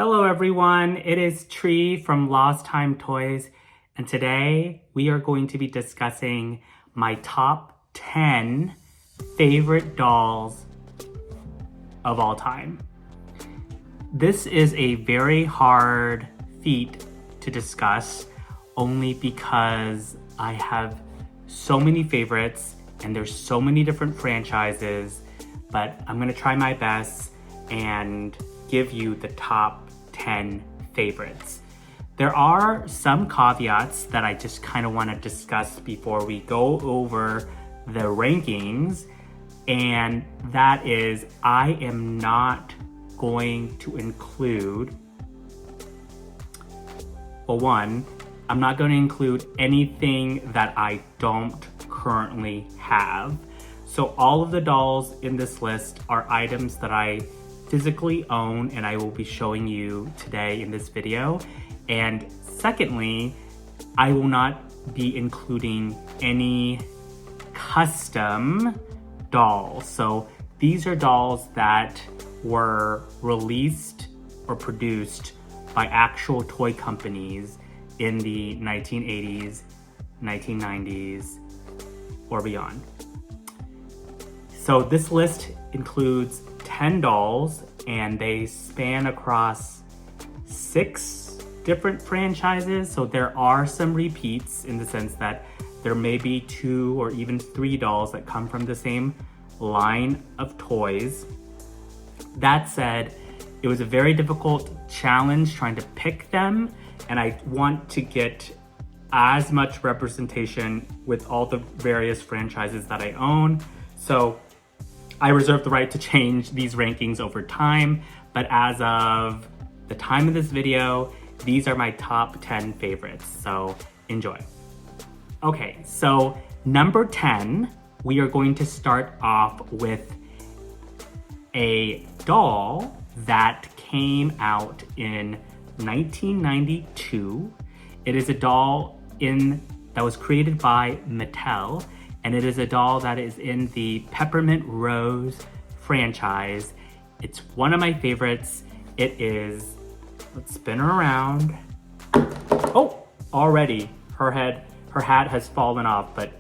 Hello everyone, it is Tree from Lost Time Toys, and today we are going to be discussing my top 10 favorite dolls of all time. This is a very hard feat to discuss only because I have so many favorites and there's so many different franchises, but I'm gonna try my best and give you the top 10 favorites. There are some caveats that I just kind of want to discuss before we go over the rankings, and that is I am not going to include, well, one, I'm not going to include anything that I don't currently have. So all of the dolls in this list are items that I physically own and I will be showing you today in this video. And secondly, I will not be including any custom dolls. So these are dolls that were released or produced by actual toy companies in the 1980s, 1990s, or beyond. So this list includes 10 dolls and they span across 6 different franchises. So there are some repeats in the sense that there may be 2 or even 3 dolls that come from the same line of toys. That said, it was a very difficult challenge trying to pick them, and I want to get as much representation with all the various franchises that I own. So I reserve the right to change these rankings over time, but as of the time of this video, these are my top 10 favorites, so enjoy. Okay, so number 10, we are going to start off with a doll that came out in 1992. It is a doll that was created by Mattel, and it is a doll that is in the Peppermint Rose franchise. It's one of my favorites. It is, let's spin her around. Oh, already her hat has fallen off, but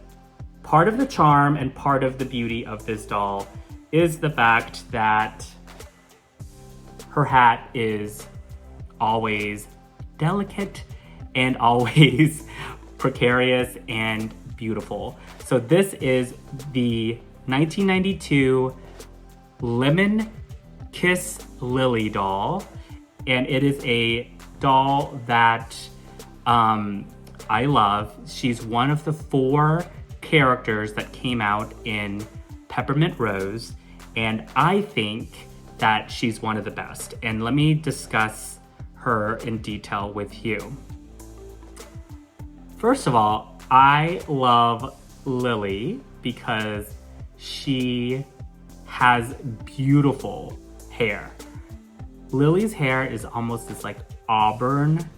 part of the charm and part of the beauty of this doll is the fact that her hat is always delicate and always precarious and beautiful. So this is the 1992 Lemon Kiss Lily doll, and it is a doll that I love. She's one of the 4 characters that came out in Peppermint Rose, and I think that she's one of the best. And let me discuss her in detail with you. First of all, I love Lily because she has beautiful hair. Lily's hair is almost this like auburn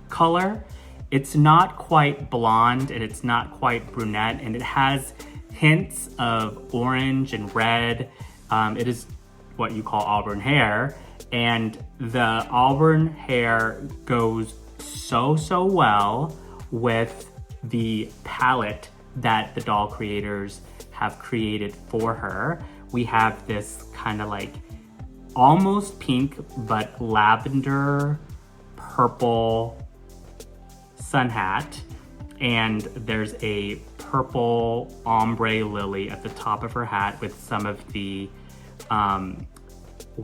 color. It's not quite blonde and it's not quite brunette, and it has hints of orange and red. It is what you call auburn hair, and the auburn hair goes so well with the palette that the doll creators have created for her. We have this kind of like almost pink but lavender purple sun hat, and there's a purple ombre lily at the top of her hat with some of the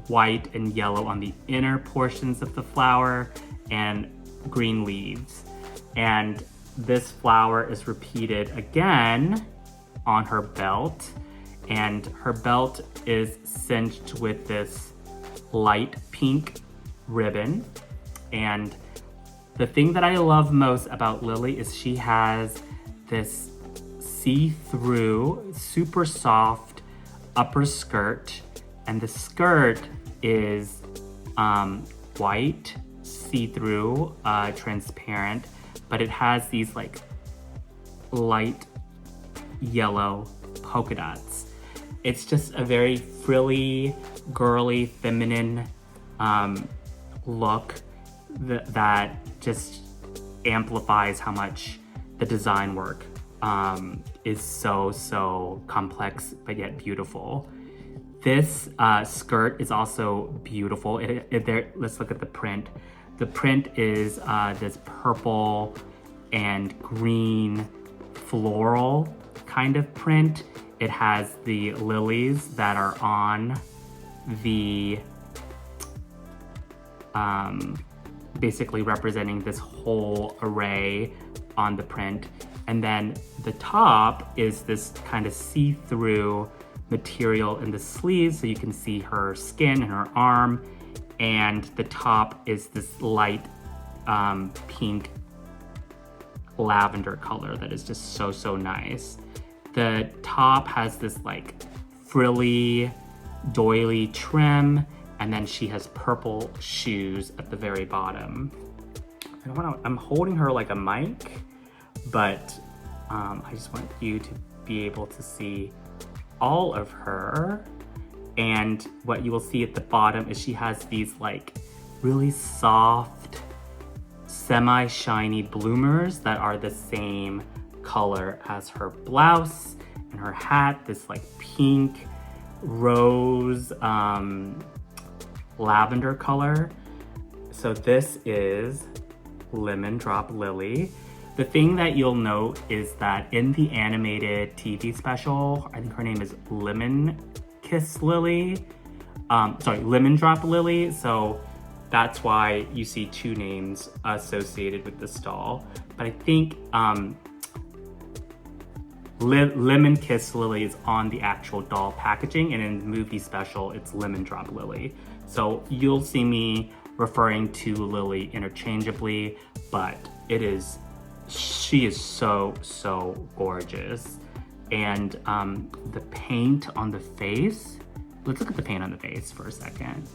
white and yellow on the inner portions of the flower and green leaves. And this flower is repeated again on her belt, and her belt is cinched with this light pink ribbon. And the thing that I love most about Lily is she has this see-through, super soft upper skirt, and the skirt is white, see-through, transparent, but it has these like light yellow polka dots. It's just a very frilly, girly, feminine look that just amplifies how much the design work is so complex but yet beautiful. This skirt is also beautiful. Let's look at the print. The print is this purple and green floral kind of print. It has the lilies that are on the basically representing this whole array on the print. And then the top is this kind of see-through material in the sleeves, so you can see her skin and her arm. And the top is this light pink lavender color that is just so nice. The top has this like frilly doily trim, and then she has purple shoes at the very bottom. I'm holding her like a mic, but I just want you to be able to see all of her. And what you will see at the bottom is she has these like really soft, semi-shiny bloomers that are the same color as her blouse and her hat, this like pink rose lavender color. So this is Lemon Drop Lily. The thing that you'll note is that in the animated TV special, I think her name is Lemon Drop Lily. So that's why you see two names associated with this doll. But I think Lemon Kiss Lily is on the actual doll packaging, and in the movie special, it's Lemon Drop Lily. So you'll see me referring to Lily interchangeably, but she is so gorgeous. And the paint on the face, let's look at the paint on the face for a second.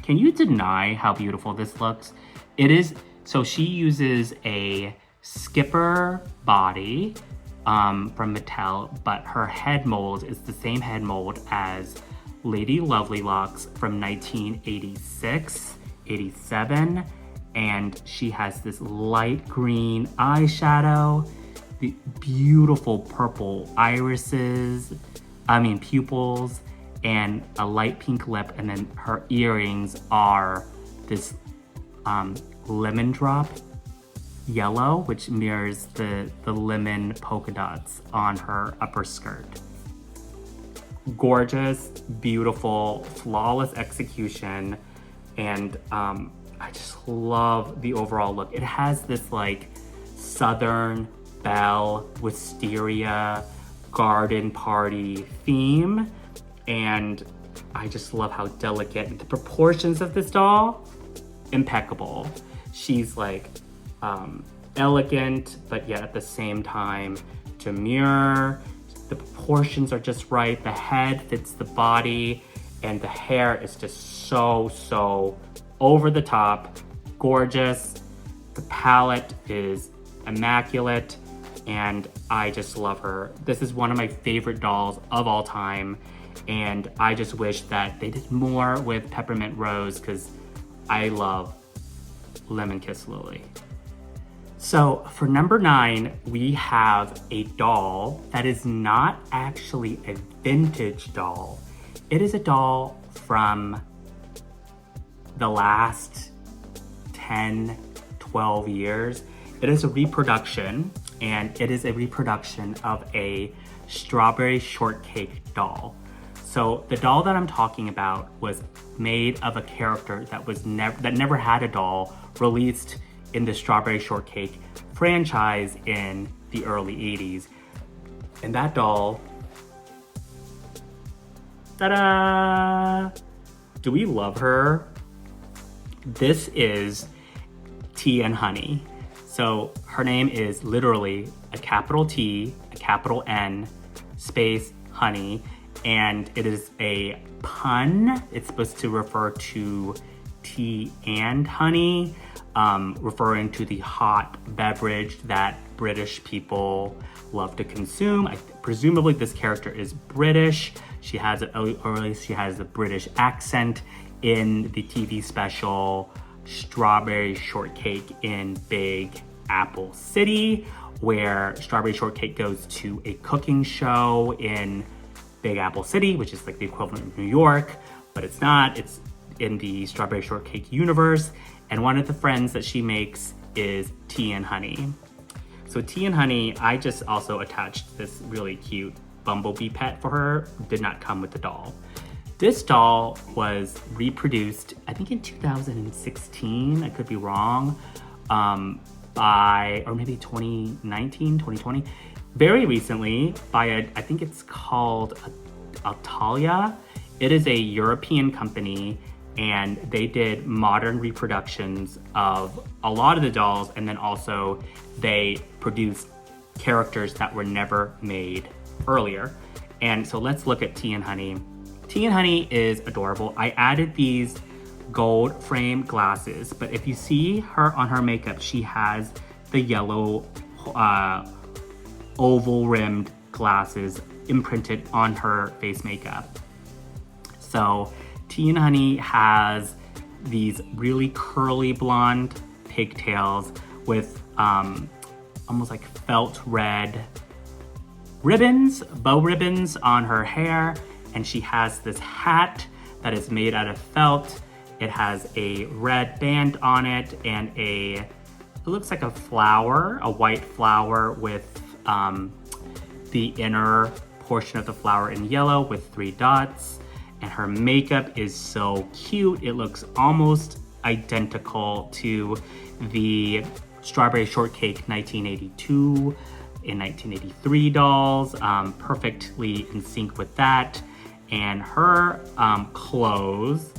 Can you deny how beautiful this looks? It is, so she uses a skipper body from Mattel, but her head mold is the same head mold as Lady Lovelocks from 1986, 87. And she has this light green eyeshadow, the beautiful purple pupils, and a light pink lip. And then her earrings are this lemon drop yellow, which mirrors the lemon polka dots on her upper skirt. Gorgeous, beautiful, flawless execution. And I just love the overall look. It has this like Southern belle, wisteria, garden party theme. And I just love how delicate. The proportions of this doll, impeccable. She's like elegant, but yet at the same time demure. The proportions are just right. The head fits the body, and the hair is just so over the top, gorgeous. The palette is immaculate, and I just love her. This is one of my favorite dolls of all time, and I just wish that they did more with Peppermint Rose, because I love Lemon Kiss Lily. So for number 9, we have a doll that is not actually a vintage doll. It is a doll from the last 10, 12 years. It is a reproduction, and it is a reproduction of a strawberry shortcake doll. So the doll that I'm talking about was made of a character that never had a doll, released in the Strawberry Shortcake franchise in the early 80s. And that doll, ta-da! Do we love her? This is Tea and Honey. So her name is literally a capital T, a capital N, space honey, and it is a pun. It's supposed to refer to tea and honey, referring to the hot beverage that British people love to consume. I'm presumably this character is British. She has, or at least she has a British accent in the TV special Strawberry Shortcake in Big Apple City, where Strawberry Shortcake goes to a cooking show in Big Apple City, which is like the equivalent of New York, but it's not. It's in the Strawberry Shortcake universe. And one of the friends that she makes is Tea and Honey. So Tea and Honey, I just also attached this really cute bumblebee pet for her. Did not come with the doll. This doll was reproduced, I think in 2016, I could be wrong, or maybe 2019, 2020, very recently by I think it's called Atalia. It is a European company, and they did modern reproductions of a lot of the dolls, and then also they produced characters that were never made earlier. And so let's look at Tea and Honey. Tea and Honey is adorable. I added these gold frame glasses, but if you see her on her makeup, she has the yellow oval rimmed glasses imprinted on her face makeup. So Tea and Honey has these really curly blonde pigtails with almost like felt red ribbons, bow ribbons on her hair, and she has this hat that is made out of felt. It has a red band on it and it looks like a flower, a white flower with the inner portion of the flower in yellow with 3 dots. And her makeup is so cute. It looks almost identical to the Strawberry Shortcake 1982 and 1983 dolls, perfectly in sync with that. And her clothes,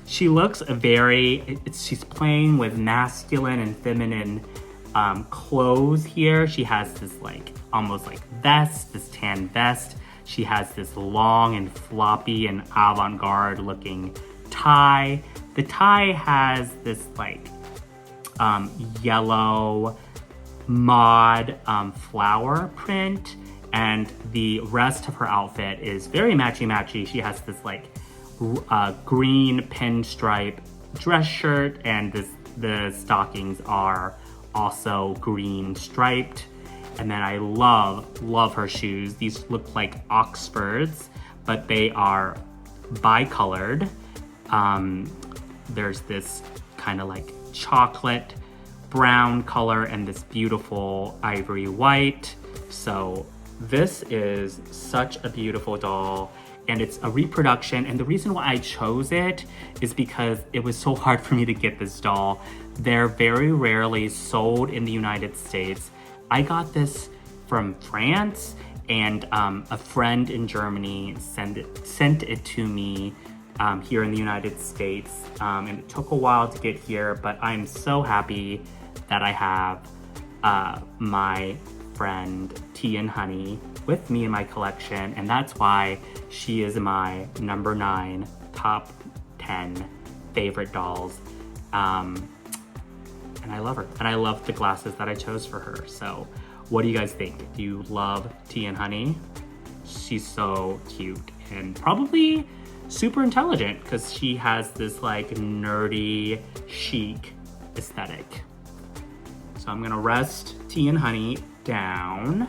she looks she's playing with masculine and feminine clothes here. She has this like almost like vest, this tan vest. She has this long and floppy and avant-garde looking tie. The tie has this like yellow mod flower print, and the rest of her outfit is very matchy-matchy. She has this like green pinstripe dress shirt, and the stockings are also green striped. And then I love her shoes. These look like Oxfords, but they are bicolored. There's this kind of like chocolate brown color and this beautiful ivory white. So this is such a beautiful doll, and it's a reproduction. And the reason why I chose it is because it was so hard for me to get this doll. They're very rarely sold in the United States. I got this from France, and a friend in Germany sent it to me here in the United States. And it took a while to get here, but I'm so happy that I have my friend Tea and Honey with me in my collection, and that's why she is my number 9 top 10 favorite dolls. And I love her, and I love the glasses that I chose for her. So what do you guys think? Do you love Tea and Honey? She's so cute and probably super intelligent because she has this like nerdy chic aesthetic. So I'm gonna rest Tea and Honey down.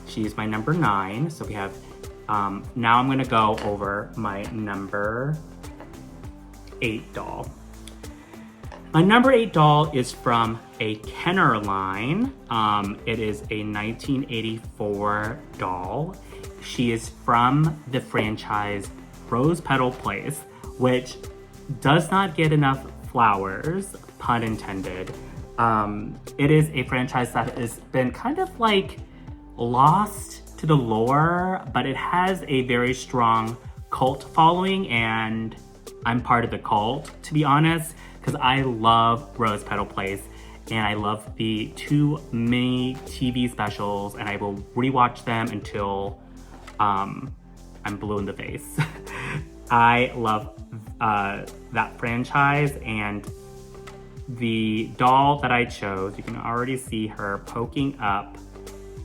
She's my number 9. So we have, now I'm gonna go over my number 8 doll. My number 8 doll is from a Kenner line. It is a 1984 doll. She is from the franchise Rose Petal Place, which does not get enough flowers, pun intended. It is a franchise that has been kind of like lost to the lore, but it has a very strong cult following, and I'm part of the cult, to be honest, because I love Rose Petal Place, and I love the 2 mini TV specials, and I will rewatch them until I'm blue in the face. I love that franchise, and the doll that I chose, you can already see her poking up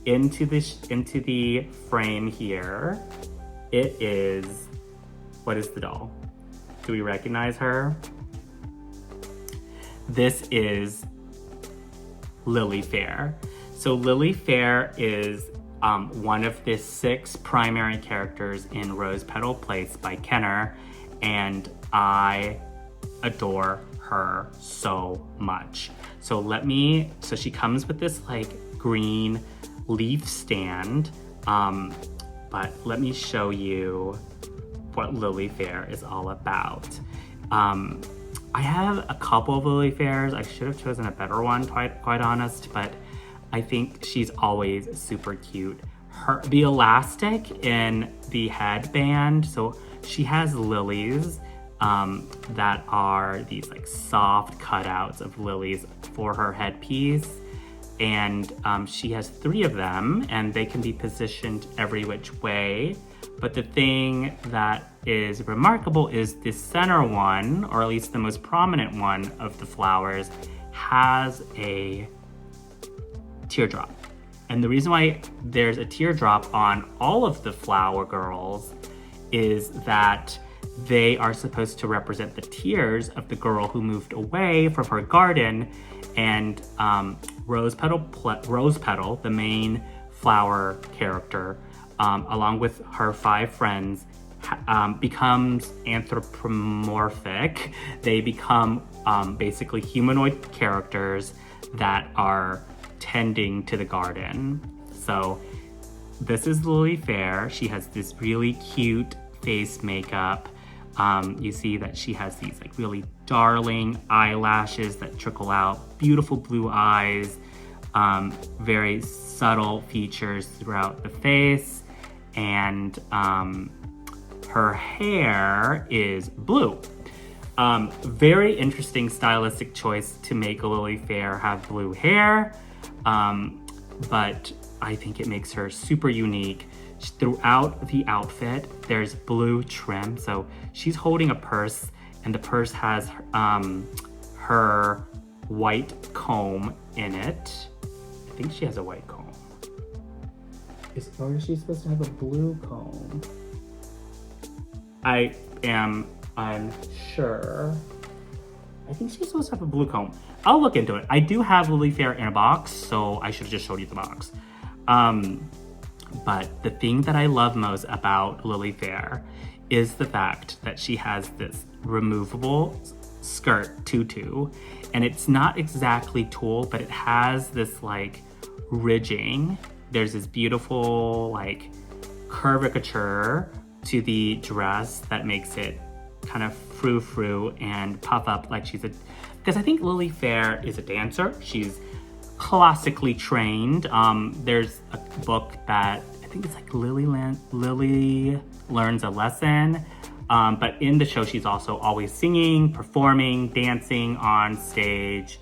into the frame here, it is, what is the doll? Do we recognize her? This is Lily Fair. So Lily Fair is one of the 6 primary characters in Rose Petal Place by Kenner, and I adore her so much. So she comes with this like green leaf stand, but let me show you what Lily Fair is all about. I have a couple of Lily Fairs. I should have chosen a better one, quite honest, but I think she's always super cute. The elastic in the headband, so she has lilies that are these like soft cutouts of lilies for her headpiece. And she has 3 of them, and they can be positioned every which way. But the thing that is remarkable is the center one, or at least the most prominent one of the flowers, has a teardrop. And the reason why there's a teardrop on all of the flower girls is that they are supposed to represent the tears of the girl who moved away from her garden. And Rose Petal, the main flower character, along with her 5 friends, becomes anthropomorphic. They become basically humanoid characters that are tending to the garden. So this is Lily Fair. She has this really cute face makeup. You see that she has these like really darling eyelashes that trickle out, beautiful blue eyes, very subtle features throughout the face, and her hair is blue. Very interesting stylistic choice to make a Lily Fair have blue hair, but I think it makes her super unique. Throughout the outfit, there's blue trim, so she's holding a purse, and the purse has her white comb in it. I think she has a white comb. Or is she supposed to have a blue comb? I am unsure. I think she's supposed to have a blue comb. I'll look into it. I do have Lily Fair in a box, so I should have just showed you the box. But the thing that I love most about Lily Fair is the fact that she has this removable skirt tutu, and it's not exactly tulle, but it has this like ridging. There's this beautiful like curvature to the dress that makes it kind of frou-frou and puff up like she's because I think Lily Fair is a dancer. She's classically trained. There's a book that I think it's like Lily Learns a Lesson. But in the show, she's also always singing, performing, dancing on stage,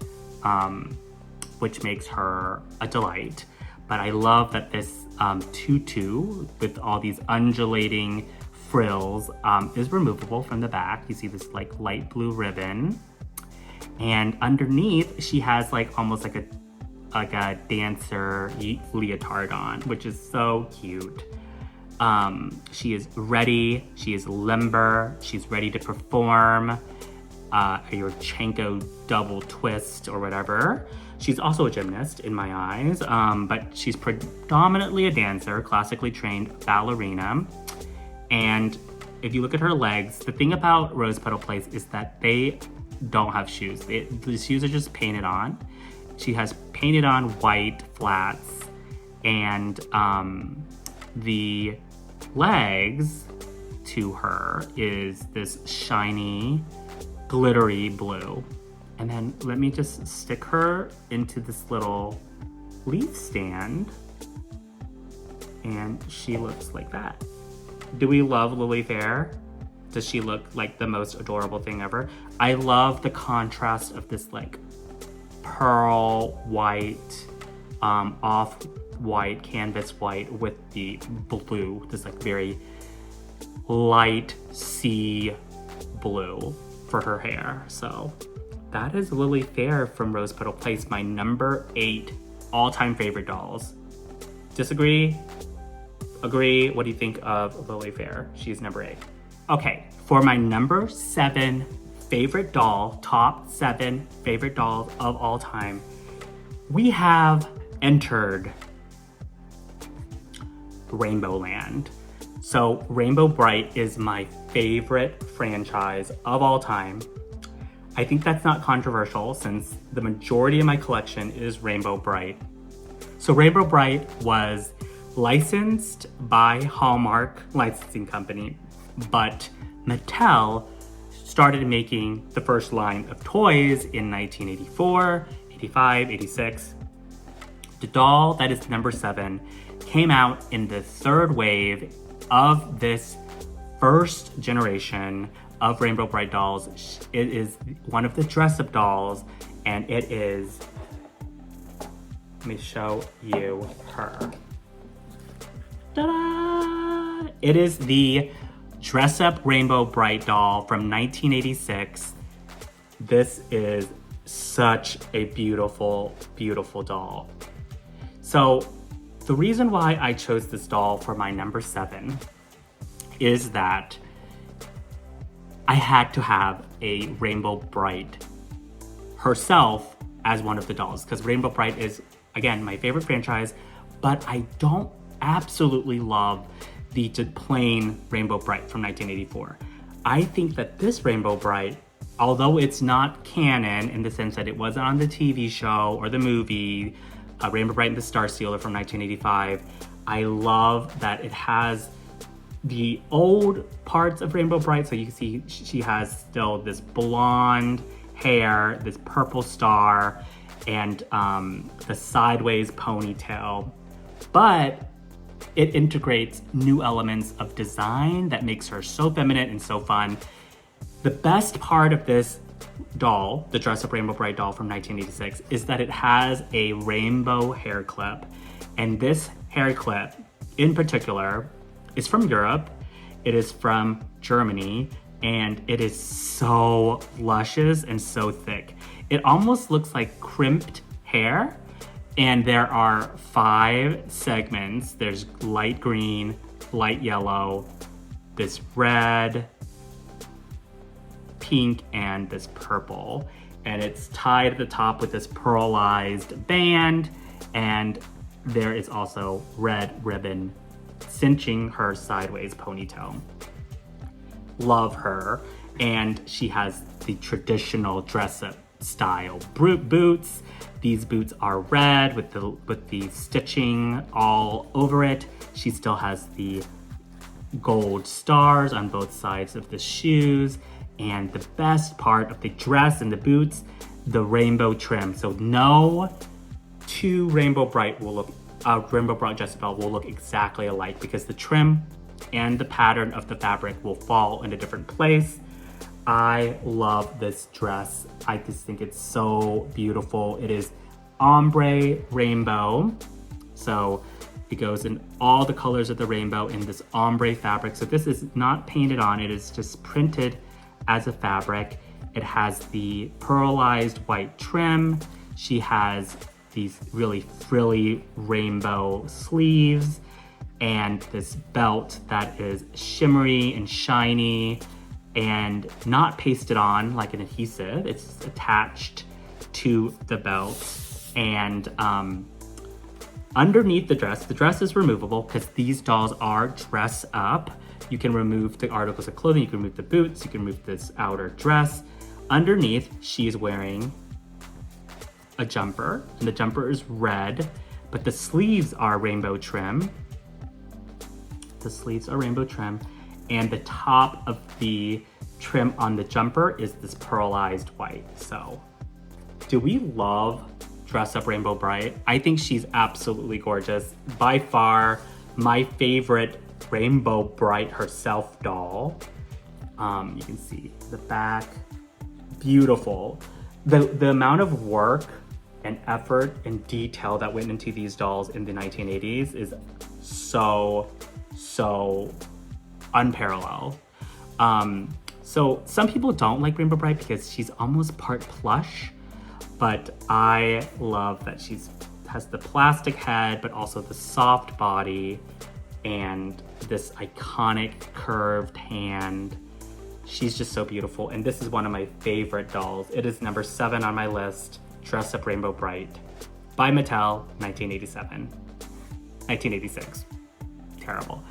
which makes her a delight. But I love that this tutu with all these undulating frills is removable from the back. You see this like light blue ribbon. And underneath, she has like almost like a dancer leotard on, which is so cute. She is ready, she is limber, she's ready to perform your Chanko double twist or whatever. She's also a gymnast in my eyes, but she's predominantly a dancer, classically trained ballerina. And if you look at her legs, the thing about Rose Petal Place is that they don't have shoes. The shoes are just painted on. She has painted on white flats, and the legs to her is this shiny, glittery blue. And then let me just stick her into this little leaf stand, and she looks like that. Do we love Lily Fair? Does she look like the most adorable thing ever? I love the contrast of this like pearl white, off-white, canvas white with the blue, this like very light sea blue for her hair. So that is Lily Fair from Rose Petal Place, my number 8 all-time favorite dolls. Disagree? Agree? What do you think of Lily Fair? She's number 8. Okay, for my number 7 favorite doll, top 7 favorite dolls of all time, we have entered Rainbow Land. So Rainbow Brite is my favorite franchise of all time. I think that's not controversial since the majority of my collection is Rainbow Brite. So Rainbow Brite was licensed by Hallmark Licensing Company, but Mattel started making the first line of toys in 1984, 85, 86. The doll that is number 7 came out in the 3rd wave of this first generation of Rainbow Brite dolls. It is one of the dress-up dolls, and it is, let me show you her. Ta-da! It is the dress-up Rainbow Brite doll from 1986. This is such a beautiful, beautiful doll. So the reason why I chose this doll for my number 7 is that I had to have a Rainbow Brite herself as one of the dolls, because Rainbow Brite is, again, my favorite franchise, but I don't absolutely love the plain Rainbow Brite from 1984. I think that this Rainbow Brite, although it's not canon in the sense that it wasn't on the TV show or the movie, Rainbow Brite and the Star Stealer from 1985, I love that it has the old parts of Rainbow Brite. So you can see she has still this blonde hair, this purple star, and the sideways ponytail. But it integrates new elements of design that makes her so feminine and so fun. The best part of this doll, the dress-up Rainbow Brite doll from 1986, is that it has a rainbow hair clip. And this hair clip, in particular, is from Europe. It is from Germany, and it is so luscious and so thick. It almost looks like crimped hair, and there are 5 segments. There's light green, light yellow, this red, pink, and this purple. And it's tied at the top with this pearlized band, and there is also red ribbon cinching her sideways ponytail. Love her. And she has the traditional dress-up style boots. These boots are red with the stitching all over it. She still has the gold stars on both sides of the shoes. And the best part of the dress and the boots, the rainbow trim. So no 2 Rainbow Brite Rainbow Brite Jezebel will look exactly alike, because the trim and the pattern of the fabric will fall in a different place. I love this dress. I just think it's so beautiful. It is ombre rainbow. So it goes in all the colors of the rainbow in this ombre fabric. So this is not painted on, it is just printed as a fabric. It has the pearlized white trim. She has these really frilly rainbow sleeves and this belt that is shimmery and shiny and not pasted on like an adhesive. It's attached to the belt. And underneath the dress is removable because these dolls are dress up. You can remove the articles of clothing, you can remove the boots, you can remove this outer dress. Underneath, she is wearing a jumper, and the jumper is red, but the sleeves are rainbow trim. The sleeves are rainbow trim, and the top of the trim on the jumper is this pearlized white. So, do we love dress up Rainbow Brite? I think she's absolutely gorgeous. By far, my favorite Rainbow Brite herself doll. You can see the back, beautiful. The amount of work and effort and detail that went into these dolls in the 1980s is so unparalleled. So some people don't like Rainbow Brite because she's almost part plush, but I love that she's has the plastic head, but also the soft body and this iconic curved hand. She's just so beautiful. And this is one of my favorite dolls. It is number 7 on my list, Dress Up Rainbow Brite by Mattel, 1987. 1986. Terrible.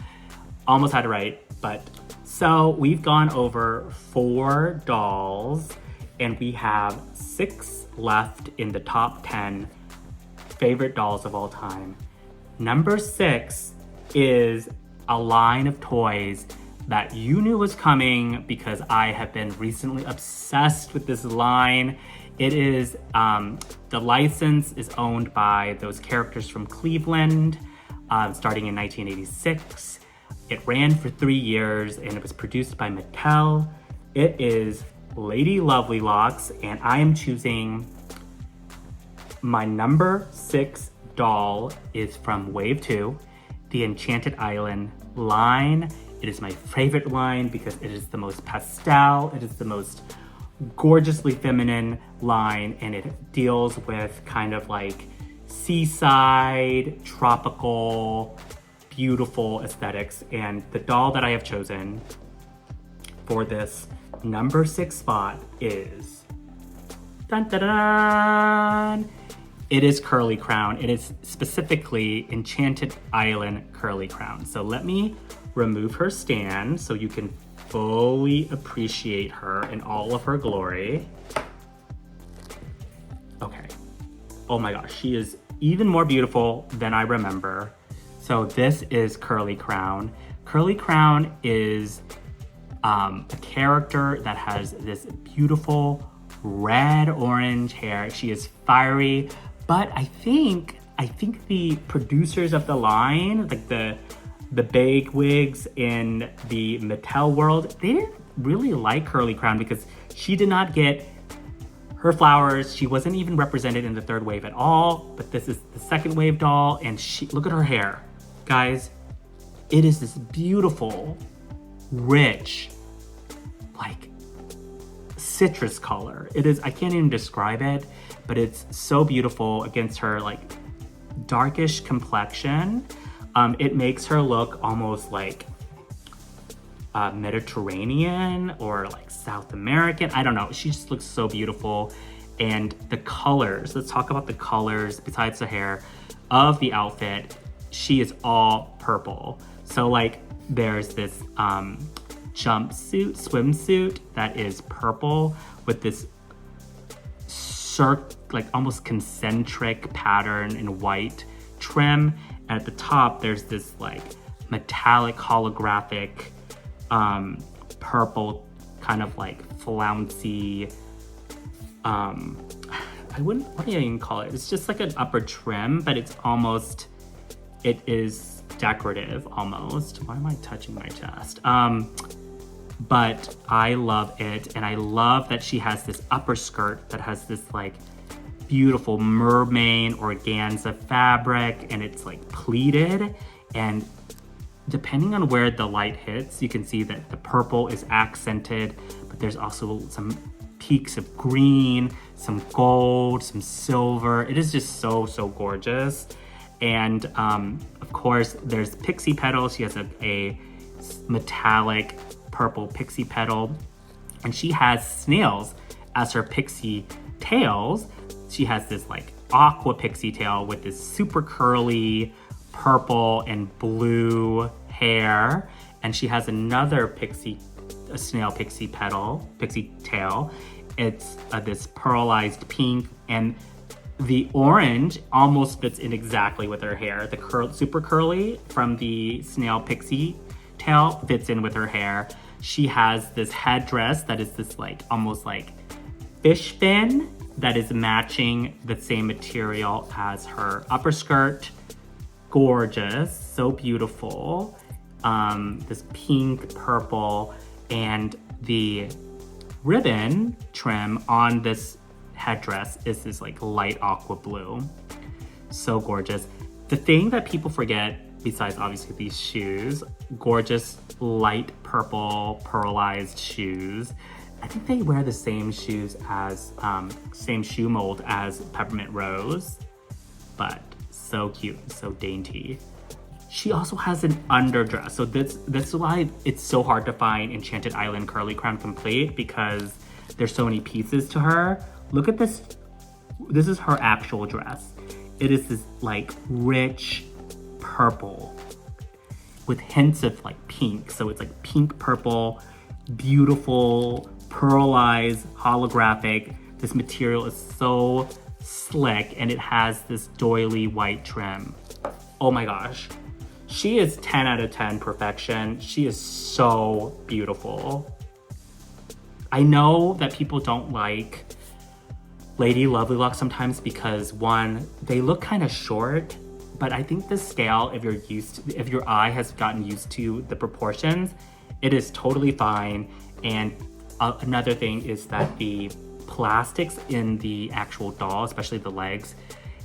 Almost had it right, but so we've gone over 4 dolls and we have 6 left in the top 10 favorite dolls of all time. Number 6 is a line of toys that you knew was coming because I have been recently obsessed with this line. It is, the license is owned by those characters from Cleveland, starting in 1986. It ran for 3 years and it was produced by Mattel. It is Lady Lovely Locks, and I am choosing my number 6 doll is from Wave 2, the Enchanted Island line. It is my favorite line because it is the most pastel, it is the most gorgeously feminine line, and it deals with kind of like seaside, tropical, beautiful aesthetics. And the doll that I have chosen for this number 6 spot is, dun, dun, dun, dun. It is Curly Crown. It is specifically Enchanted Island Curly Crown. So let me remove her stand so you can fully appreciate her in all of her glory. Okay. Oh my gosh, she is even more beautiful than I remember. So this is Curly Crown. Curly Crown is a character that has this beautiful red-orange hair. She is fiery, but I think the producers of the line, like the big wigs in the Mattel world, they didn't really like Curly Crown because she did not get her flowers. She wasn't even represented in the 3rd wave at all, but this is the 2nd wave doll, and look at her hair. Guys, it is this beautiful, rich, like citrus color. It is, I can't even describe it, but it's so beautiful against her like darkish complexion. It makes her look almost like Mediterranean or like South American. I don't know. She just looks so beautiful. And the colors, let's talk about the colors besides the hair of the outfit. She is all purple. So like there's this swimsuit that is purple with this like almost concentric pattern in white trim. And at the top, there's this like metallic holographic purple kind of like flouncy, what do you even call it? It's just like an upper trim, but it is decorative almost. Why am I touching my chest? But I love it. And I love that she has this upper skirt that has this like beautiful mermaid organza fabric, and it's like pleated, and depending on where the light hits, you can see that the purple is accented, but there's also some peaks of green, some gold, some silver. It is just so gorgeous. And of course there's pixie petals. She has a metallic purple pixie petal, and she has snails as her pixie tails. She has this like aqua pixie tail with this super curly purple and blue hair. And she has another snail pixie tail. It's this pearlized pink, and the orange almost fits in exactly with her hair. The super curly from the snail pixie tail fits in with her hair. She has this headdress that is this like almost like fish fin that is matching the same material as her upper skirt. Gorgeous, so beautiful. This pink, purple, and the ribbon trim on this headdress is this like light aqua blue. So gorgeous. The thing that people forget, besides obviously these shoes, gorgeous light purple pearlized shoes. I think they wear the same shoes as, same shoe mold as Peppermint Rose, but so cute and so dainty. She also has an underdress. So this is why it's so hard to find Enchanted Island Curly Crown Complete, because there's so many pieces to her. Look at this. This is her actual dress. It is this like rich purple with hints of like pink. So it's like pink purple, beautiful, pearlized, holographic. This material is so slick and it has this doily white trim. Oh my gosh. She is 10 out of 10 perfection. She is so beautiful. I know that people don't like Lady Lovely Locks sometimes because one, they look kind of short, but I think the scale, if your eye has gotten used to the proportions, it is totally fine. And another thing is that the plastics in the actual doll, especially the legs,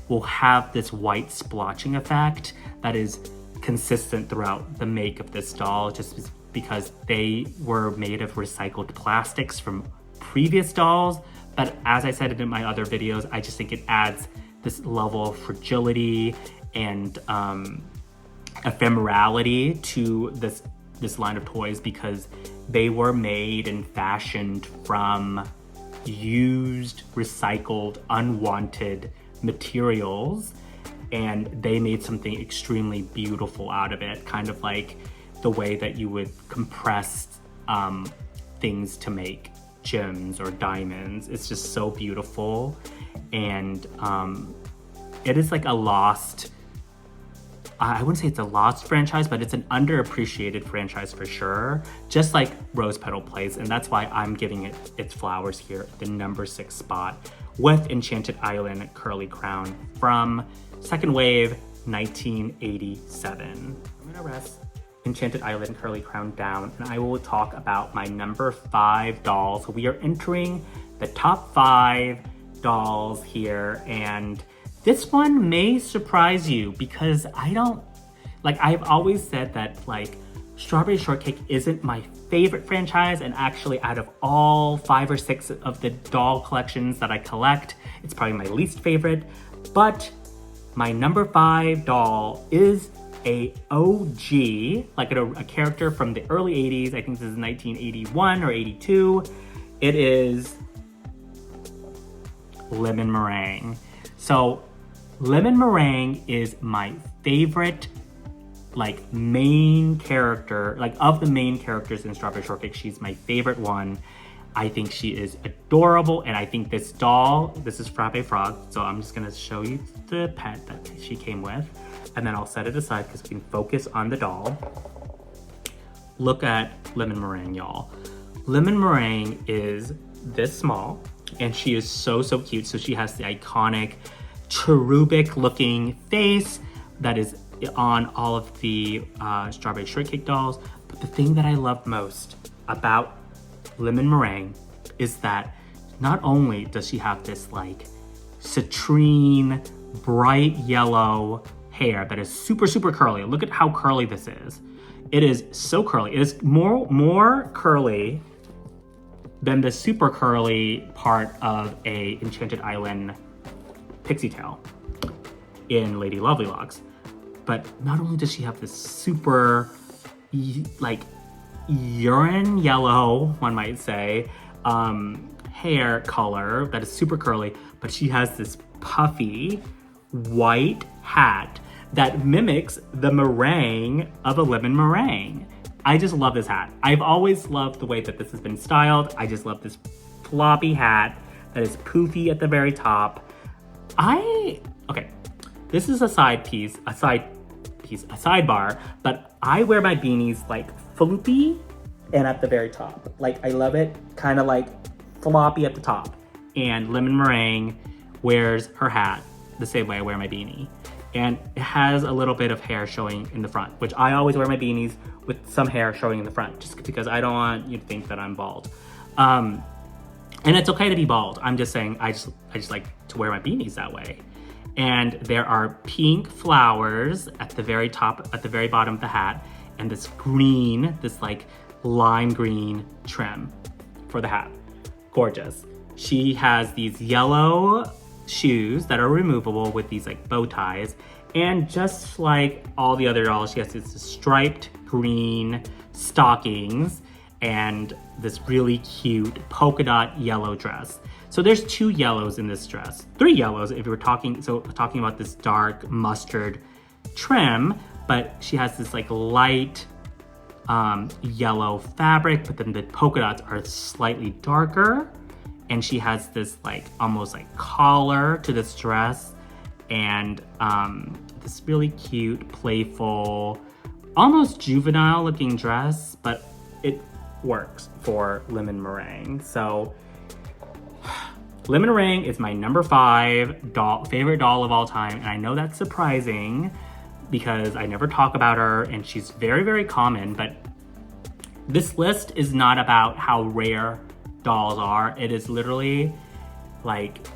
will have this white splotching effect that is consistent throughout the make of this doll, just because they were made of recycled plastics from previous dolls. But as I said in my other videos, I just think it adds this level of fragility and ephemerality to this line of toys, because they were made and fashioned from used, recycled, unwanted materials, and they made something extremely beautiful out of it, kind of like the way that you would compress things to make gems or diamonds. It's just so beautiful, and it is like a lost, I wouldn't say it's a lost franchise, but it's an underappreciated franchise for sure, just like Rose Petal Place, and that's why I'm giving it its flowers here at the number 6 spot with Enchanted Island Curly Crown from second wave 1987. I'm gonna rest Enchanted Island Curly Crown down, and I will talk about my number 5 dolls. So we are entering the top 5 dolls here, and this one may surprise you because I've always said that like Strawberry Shortcake isn't my favorite franchise, and actually out of all 5 or 6 of the doll collections that I collect, it's probably my least favorite. But my number 5 doll is a OG, like a character from the early 80s. I think this is 1981 or 82. It is Lemon Meringue. So Lemon Meringue is my favorite like main character, like of the main characters in Strawberry Shortcake, she's my favorite one. I think she is adorable, and I think this doll, this is Frappe Frog, so I'm just gonna show you the pet that she came with, and then I'll set it aside because we can focus on the doll. Look at Lemon Meringue, y'all. Lemon Meringue is this small, and she is so cute. So she has the iconic cherubic looking face that is on all of the Strawberry Shortcake dolls. But the thing that I love most about Lemon Meringue is that not only does she have this like citrine, bright yellow hair that is super curly. Look at how curly this is. It is so curly. It is more curly than the super curly part of a Enchanted Island pixie tail in Lady Lovely Locks. But not only does she have this super like urine yellow, one might say, hair color that is super curly, but she has this puffy white hat that mimics the meringue of a lemon meringue. I just love this hat. I've always loved the way that this has been styled. I just love this floppy hat that is poofy at the very top. Okay, this is a sidebar, but I wear my beanies like floopy and at the very top. Like I love it kind of like floppy at the top. And Lemon Meringue wears her hat the same way I wear my beanie. And it has a little bit of hair showing in the front, which I always wear my beanies with some hair showing in the front, just because I don't want you to think that I'm bald. And it's okay to be bald. I'm just saying, I just like to wear my beanies that way. And there are pink flowers at the very top, at the very bottom of the hat, and this green, this like lime green trim for the hat. Gorgeous. She has these yellow shoes that are removable with these like bow ties, And just like all the other dolls, she has this striped green stockings and this really cute polka dot yellow dress. So there's 2 yellows in this dress, 3 yellows if we're talking about this dark mustard trim, but she has this like light yellow fabric, but then the polka dots are slightly darker, and she has this like almost like collar to this dress, and this really cute, playful, almost juvenile looking dress, but it works for Lemon Meringue. So Lemon Meringue is my number 5 favorite doll of all time, and I know that's surprising because I never talk about her and she's very, very common, but this list is not about how rare dolls are. It is literally like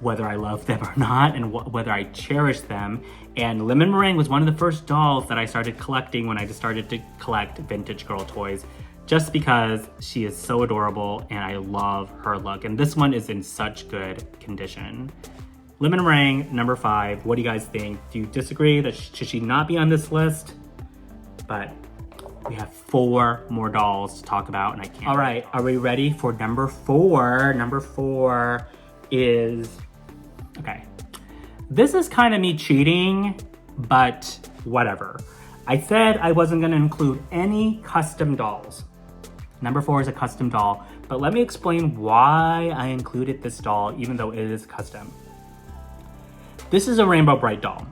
whether I love them or not and whether I cherish them. And Lemon Meringue was one of the first dolls that I started collecting when I just started to collect vintage girl toys, just because she is so adorable and I love her look. And this one is in such good condition. Lemon Meringue, number 5. What do you guys think? Do you disagree that should she not be on this list? But we have 4 more dolls to talk about and I can't. All right, are we ready for number 4? Number 4 is, okay. This is kind of me cheating, but whatever. I said I wasn't gonna include any custom dolls. Number 4 is a custom doll, but let me explain why I included this doll even though it is custom. This is a Rainbow Brite doll.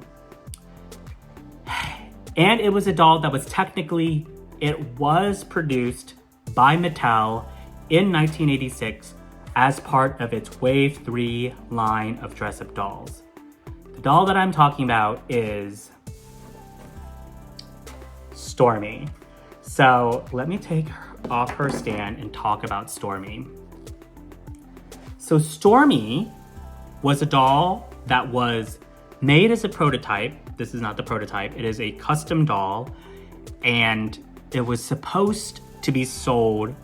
And it was a doll that was technically, it was produced by Mattel in 1986 as part of its Wave 3 line of dress-up dolls. The doll that I'm talking about is Stormy. So let me take her off her stand and talk about Stormy. So Stormy was a doll that was made as a prototype. This is not the prototype. It is a custom doll, and it was supposed to be sold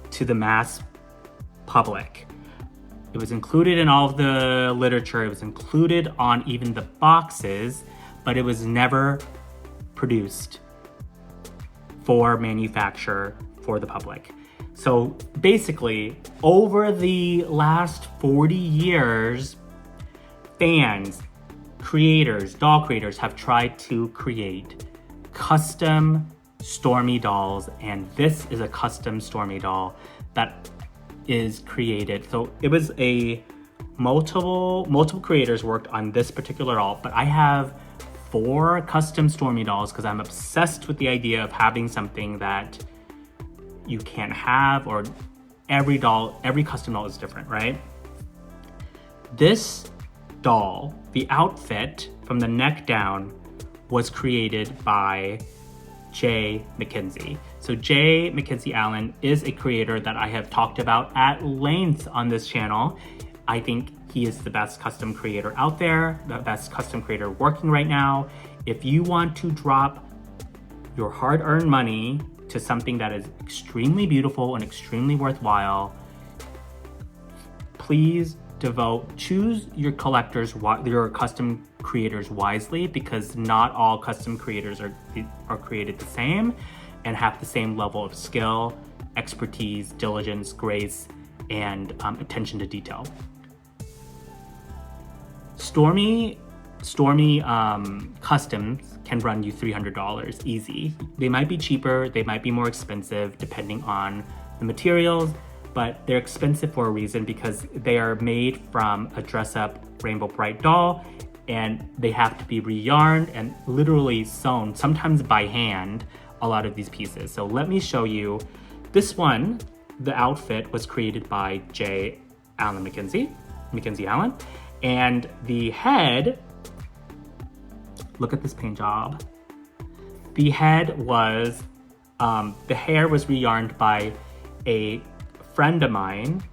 to the mass public. It was included in all of the literature. It was included on even the boxes, but it was never produced for manufacture for the public. So basically, over the last 40 years, fans, creators, doll creators have tried to create custom Stormy dolls, and this is a custom Stormy doll that is created. So it was a multiple creators worked on this particular doll, but I have 4 custom Stormy dolls because I'm obsessed with the idea of having something that you can't have, or every custom doll is different, right? This doll, the outfit from the neck down, was created by Jay McKenzie. So Jay McKenzie Allen is a creator that I have talked about at length on this channel. I think he is the best custom creator out there, the best custom creator working right now. If you want to drop your hard-earned money to something that is extremely beautiful and extremely worthwhile, please choose your your custom creators wisely, because not all custom creators are created the same and have the same level of skill, expertise, diligence, grace, and attention to detail. Stormy customs can run you $300 easy. They might be cheaper, they might be more expensive depending on the materials, but they're expensive for a reason, because they are made from a dress-up Rainbow Brite doll, and they have to be re-yarned and literally sewn, sometimes by hand, a lot of these pieces. So let me show you. This one, the outfit was created by Jay Allen McKenzie Allen, and the head, look at this paint job. The head was, the hair was re-yarned by a friend of mine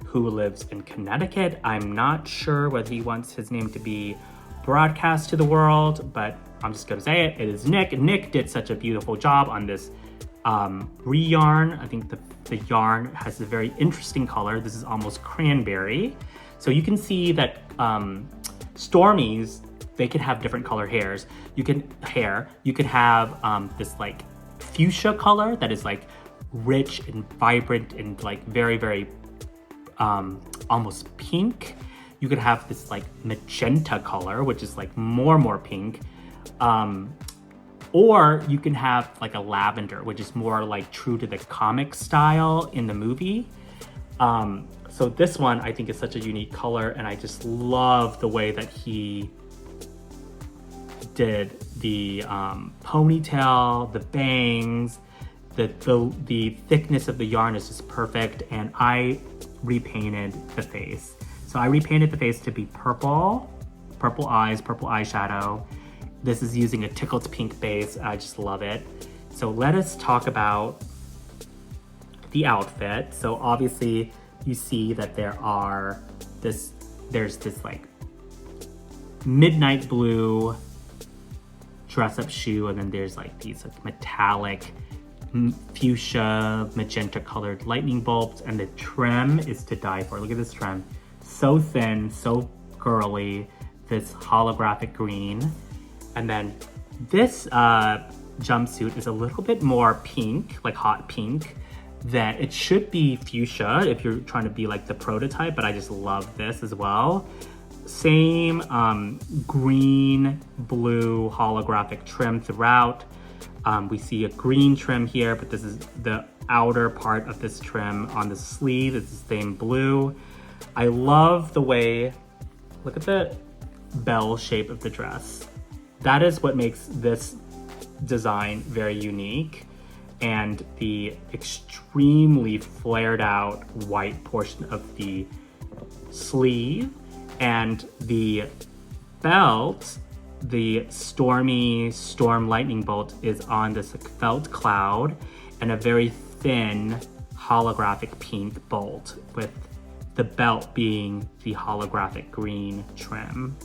who lives in Connecticut. I'm not sure whether he wants his name to be broadcast to the world, but I'm just gonna say it. It is Nick. Nick did such a beautiful job on this re-yarn. I think the yarn has a very interesting color. This is almost cranberry. So you can see that Stormies, they can have different color hairs. You can have this like fuchsia color that is like rich and vibrant and like very, very almost pink. You could have this like magenta color, which is like more pink. Or you can have like a lavender, which is more like true to the comic style in the movie. So this one I think is such a unique color, and I just love the way that he did the ponytail, the bangs, the thickness of the yarn is just perfect. And I repainted the face. So I repainted the face to be purple eyes, purple eyeshadow. This is using a tickled pink base. I just love it. So let us talk about the outfit. So obviously you see that there's this like midnight blue dress up shoe, and then there's like these like metallic fuchsia magenta colored lightning bolts, and the trim is to die for. Look at this trim, so thin, so girly. This holographic green, and then this jumpsuit is a little bit more pink, like hot pink. That it should be fuchsia if you're trying to be like the prototype, but I just love this as well. Same green, blue holographic trim throughout. We see a green trim here, but this is the outer part of this trim on the sleeve. It's the same blue. I love the way, look at the bell shape of the dress. That is what makes this design very unique. And the extremely flared out white portion of the sleeve, and the belt, the storm lightning bolt is on this felt cloud, and a very thin holographic pink bolt, with the belt being the holographic green trim.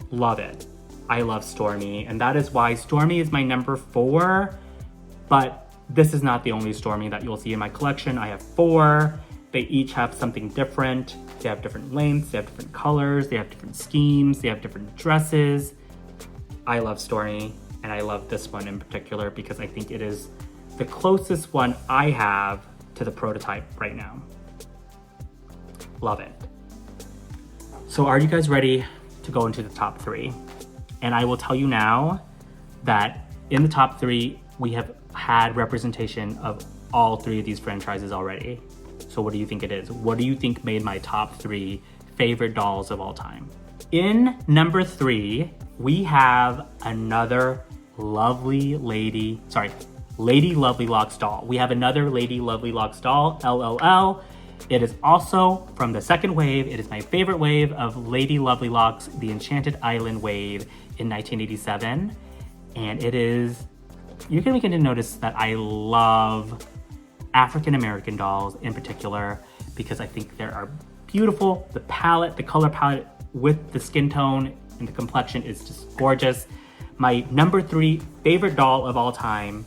Love it. I love Stormy, and that is why Stormy is my number 4. But this is not the only Stormy that you'll see in my collection. I have 4. They each have something different. They have different lengths, they have different colors, they have different schemes, they have different dresses. I love Stormy, and I love this one in particular because I think it is the closest one I have to the prototype right now. Love it. So are you guys ready to go into the top 3? And I will tell you now that in the top 3, we have had representation of all 3 of these franchises already. So what do you think it is? What do you think made my top 3 favorite dolls of all time? In number 3, we have another Lady Lovely Locks doll. We have another Lady Lovely Locks doll, LLL. It is also from the second wave. It is my favorite wave of Lady Lovely Locks, the Enchanted Island wave in 1987. And it is, you're gonna begin to notice that I love African American dolls in particular because I think they are beautiful. The palette, the color palette with the skin tone and the complexion is just gorgeous. My number 3 favorite doll of all time,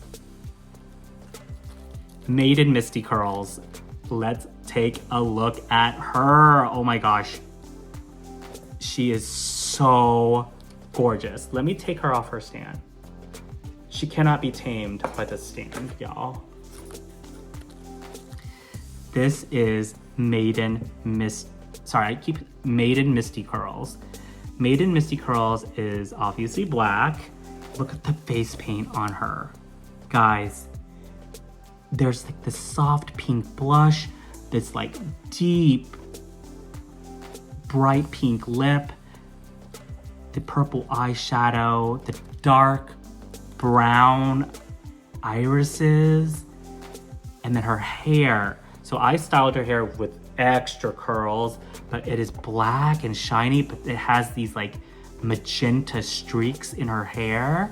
Maiden Misty Curls. Let's take a look at her. Oh my gosh. She is so gorgeous. Let me take her off her stand. She cannot be tamed by the stand, y'all. This is Maiden Misty Curls. Maiden Misty Curls is obviously black. Look at the face paint on her. Guys, there's like this soft pink blush, this like deep, bright pink lip, the purple eyeshadow, the dark brown irises, and then her hair. So I styled her hair with extra curls, but it is black and shiny, but it has these like magenta streaks in her hair.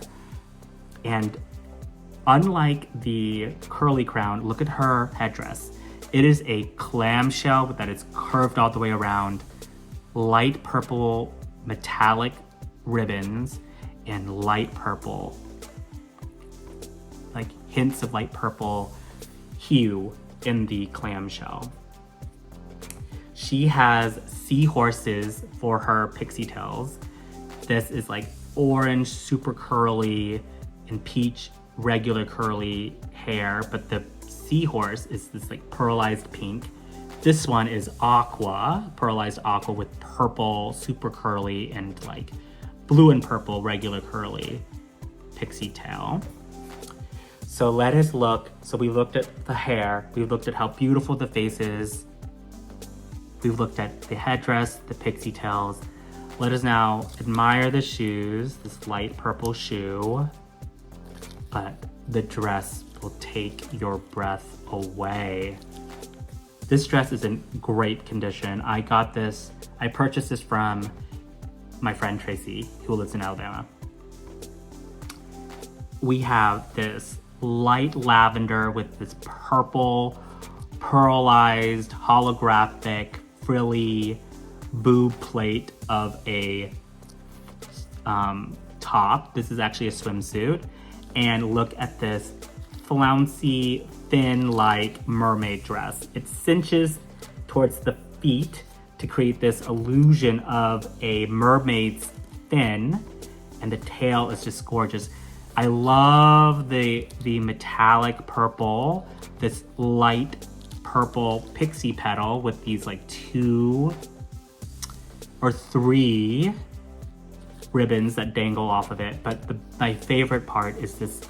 And unlike the curly crown, look at her headdress. It is a clamshell, but that is curved all the way around. Light purple metallic ribbons and light purple, like hints of light purple hue in the clamshell. she has seahorses for her pixie tails. This is like orange, super curly, and peach, regular curly hair, but the seahorse is this like pearlized pink. This one is aqua, pearlized aqua with purple, super curly, and like blue and purple, regular curly pixie tail. So let us look. So we looked at the hair, we looked at how beautiful the face is, we've looked at the headdress, the pixie tails. Let us now admire the shoes, this light purple shoe, but the dress will take your breath away. This dress is in great condition. I purchased this from my friend Tracy, who lives in Alabama. We have this light lavender with this purple, pearlized, holographic, frilly boob plate of a top. This is actually a swimsuit. And look at this flouncy, thin, like mermaid dress. It cinches towards the feet to create this illusion of a mermaid's fin, and the tail is just gorgeous. I love the metallic purple, this light purple pixie petal with these like 2 or 3 ribbons that dangle off of it. But my favorite part is this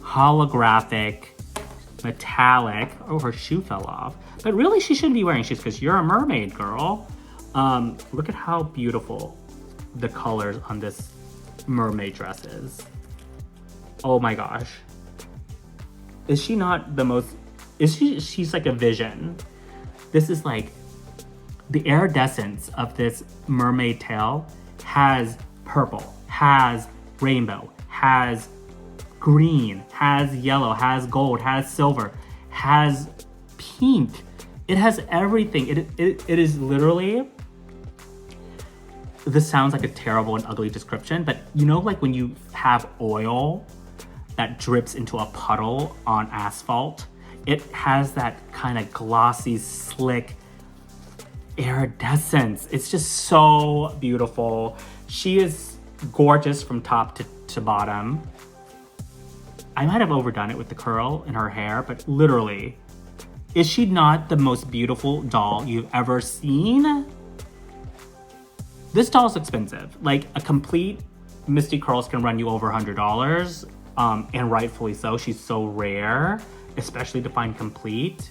holographic metallic. Oh, her shoe fell off. But really, she shouldn't be wearing shoes because you're a mermaid, girl. Look at how beautiful the colors on this mermaid dress is. Oh my gosh. Is she not the most... She's like a vision. This is like the iridescence of this mermaid tail has purple, has rainbow, has green, has yellow, has gold, has silver, has pink. It has everything. It is literally... This sounds like a terrible and ugly description, but you know, like when you have oil that drips into a puddle on asphalt, it has that kind of glossy, slick iridescence. It's just so beautiful. She is gorgeous from top to bottom. I might have overdone it with the curl in her hair, but literally, is she not the most beautiful doll you've ever seen? This doll is expensive. Like a complete Misty Curls can run you over $100, and rightfully so. She's so rare, especially to find complete.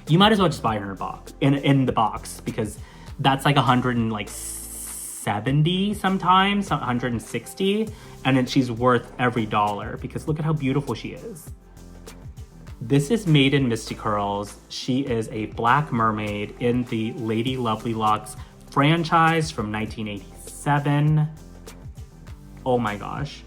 You might as well just buy her in the box, because that's like 170 sometimes, 160, and then she's worth every dollar because look at how beautiful she is. This is made in Misty Curls. She is a black mermaid in the Lady Lovely Locks franchise from 1987. Oh my gosh.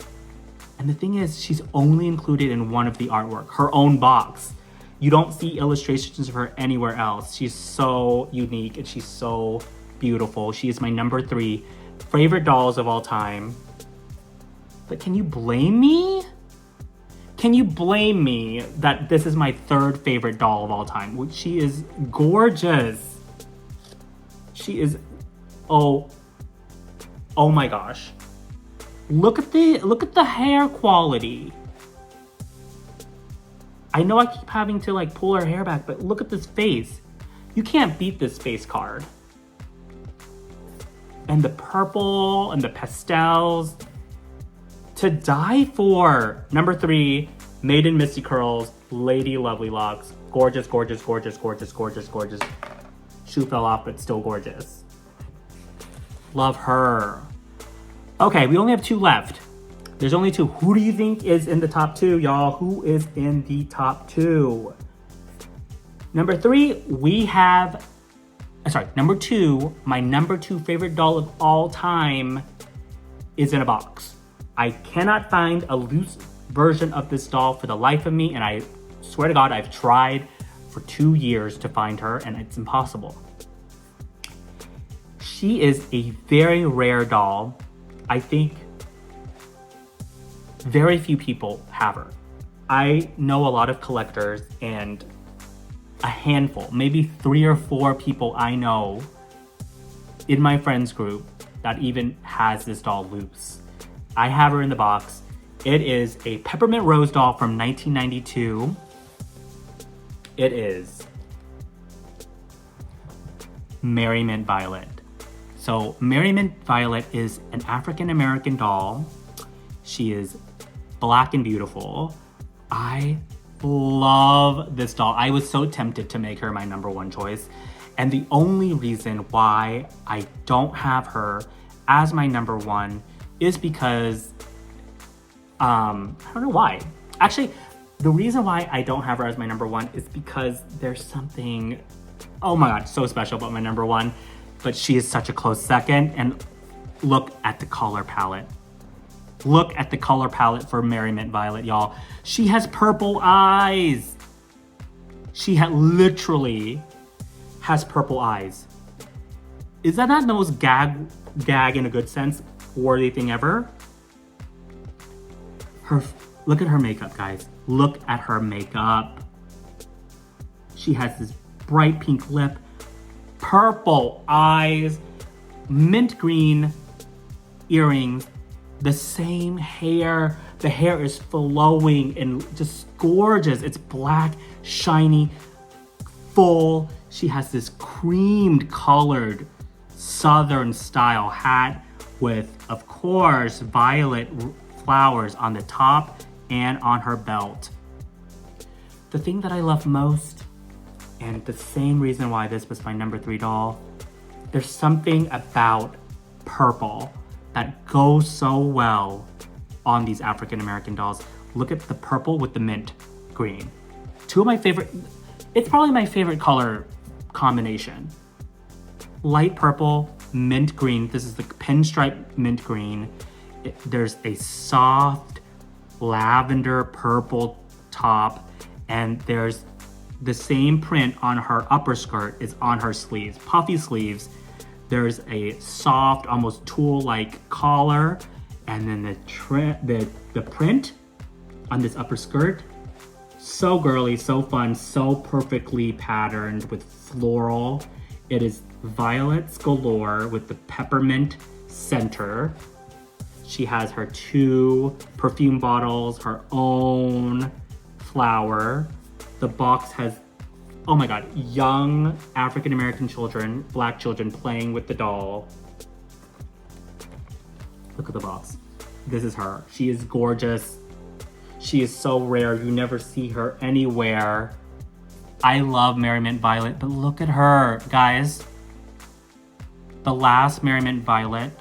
And the thing is, she's only included in one of the artwork, her own box. You don't see illustrations of her anywhere else. She's so unique and she's so beautiful. She is my number 3 favorite dolls of all time. But can you blame me? Can you blame me that this is my 3rd favorite doll of all time? She is gorgeous. She is, oh my gosh. Look at the hair quality. I know I keep having to like pull her hair back, but look at this face. You can't beat this face card. And the purple and the pastels, to die for. Number 3, made in Misty Curls, Lady Lovely Locks. Gorgeous, gorgeous, gorgeous, gorgeous, gorgeous, gorgeous. Shoe fell off, but still gorgeous. Love her. Okay, we only have 2 left. There's only 2. Who do you think is in the top 2, y'all? Who is in the top 2? Number 3, we have... Number 2, my number 2 favorite doll of all time is in a box. I cannot find a loose version of this doll for the life of me, and I swear to God, I've tried for 2 years to find her, and it's impossible. She is a very rare doll. I think very few people have her. I know a lot of collectors, and a handful, maybe 3 or 4 people I know in my friends group that even has this doll loose. I have her in the box. It is a Peppermint Rose doll from 1992. It is Merriment Violet. So Merriment Violet is an African American doll. She is black and beautiful. I love this doll. I was so tempted to make her my #1 choice. And the only reason why I don't have her as my #1 is because, I don't know why. Actually, the reason why I don't have her as my #1 is because there's something, oh my God, so special about my #1, but she is such a close second. And look at the color palette. Look at the color palette for Merriment Violet, y'all. She has purple eyes. She literally has purple eyes. Is that not the most gag in a good sense worthy thing ever? Look at her makeup, guys. Look at her makeup. She has this bright pink lip, purple eyes, mint green earrings, the same hair. The hair is flowing and just gorgeous. It's black, shiny, full. She has this creamed colored Southern style hat with, of course, violet flowers on the top and on her belt. The thing that I love most, and the same reason why this was my #3 doll, there's something about purple that goes so well on these African American dolls. Look at the purple with the mint green. Two of my favorite, it's probably my favorite color combination. Light purple, mint green. This is the pinstripe mint green. There's a soft lavender purple top, and there's the same print on her upper skirt is on her sleeves, puffy sleeves. There's a soft, almost tulle-like collar, and then the print on this upper skirt. So girly, so fun, so perfectly patterned with floral. It is violets galore with the peppermint center. She has her 2 perfume bottles, her own flower. The box has, oh my God, young African American children, black children playing with the doll. Look at the box. This is her. She is gorgeous. She is so rare. You never see her anywhere. I love Merriment Violet, but look at her, guys. The last Merriment Violet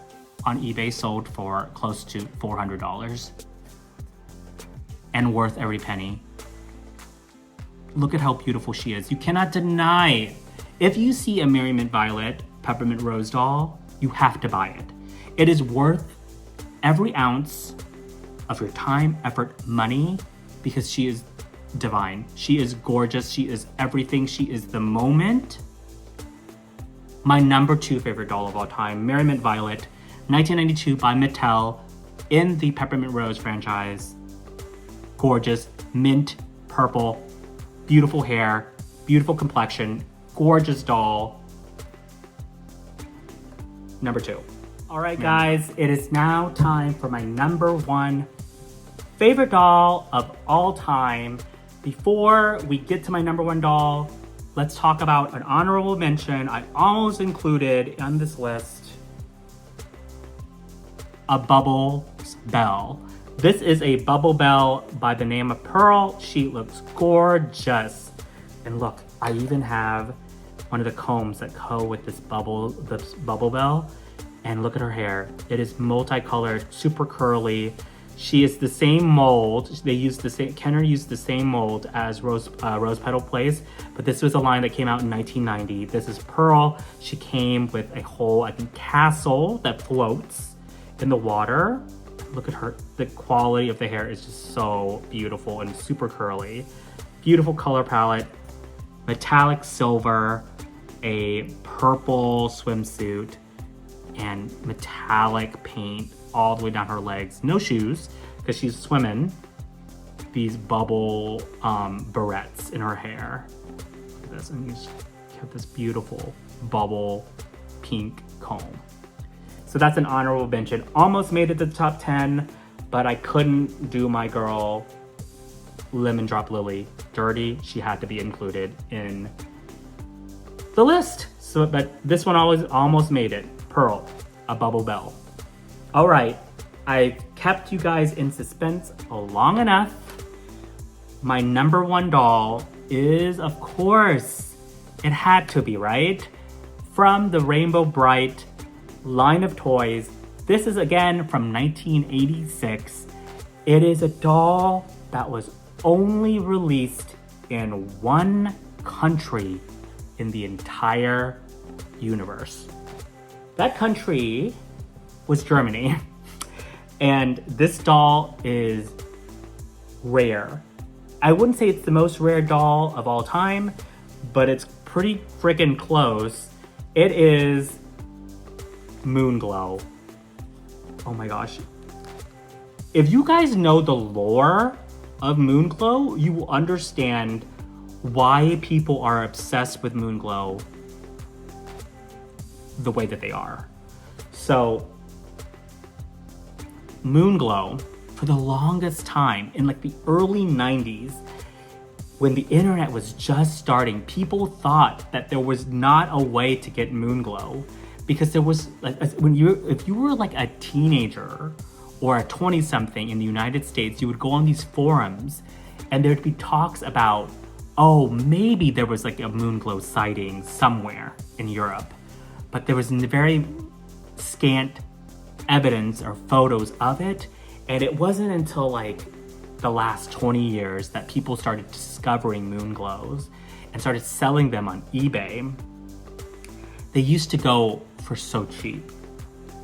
on eBay sold for close to $400 and worth every penny. Look at how beautiful she is. You cannot deny. If you see a Merriment Violet Peppermint Rose doll, you have to buy it. It is worth every ounce of your time, effort, money, because she is divine. She is gorgeous. She is everything. She is the moment. My #2 favorite doll of all time, Merriment Violet, 1992 by Mattel in the Peppermint Rose franchise. Gorgeous, mint, purple, beautiful hair, beautiful complexion, gorgeous doll. #2. All right, guys, it is now time for my #1 favorite doll of all time. Before we get to my #1 doll, let's talk about an honorable mention I almost included on this list. A Bubbles Belle. This is a Bubble Belle by the name of Pearl. She looks gorgeous. And look, I even have one of the combs that go with this Bubble Belle. And look at her hair. It is multicolored, super curly. She is the same mold. Kenner used the same mold as Rose Petal Place, but this was a line that came out in 1990. This is Pearl. She came with a whole, I think, castle that floats in the water. Look at her. The quality of the hair is just so beautiful and super curly. Beautiful color palette. Metallic silver, a purple swimsuit, and metallic paint all the way down her legs. No shoes, because she's swimming. These bubble barrettes in her hair. this, and you just have this beautiful bubble pink comb. So that's an honorable mention. Almost made it to the top 10, but I couldn't do my girl Lemon Drop Lily dirty. She had to be included in the list. So, but this one almost made it. Pearl, a bubble belle. All right, I've kept you guys in suspense long enough. My number one doll is, of course, it had to be, right? From the Rainbow Brite line of toys. This is again from 1986. It is a doll that was only released in one country in the entire universe. That country was Germany. And this doll is rare. I wouldn't say it's the most rare doll of all time, but it's pretty freaking close. It is Moonglow. Oh my gosh. If you guys know the lore of Moonglow, you will understand why people are obsessed with Moonglow the way that they are. So, Moonglow, for the longest time, in like the early 90s, when the internet was just starting, people thought that there was not a way to get Moonglow, because there was like, if you were like a teenager or a 20-something in the United States, you would go on these forums and there'd be talks about, oh, maybe there was like a Moonglow sighting somewhere in Europe, but there was very scant evidence or photos of it. And it wasn't until like the last 20 years that people started discovering Moonglows and started selling them on eBay. They used to go for so cheap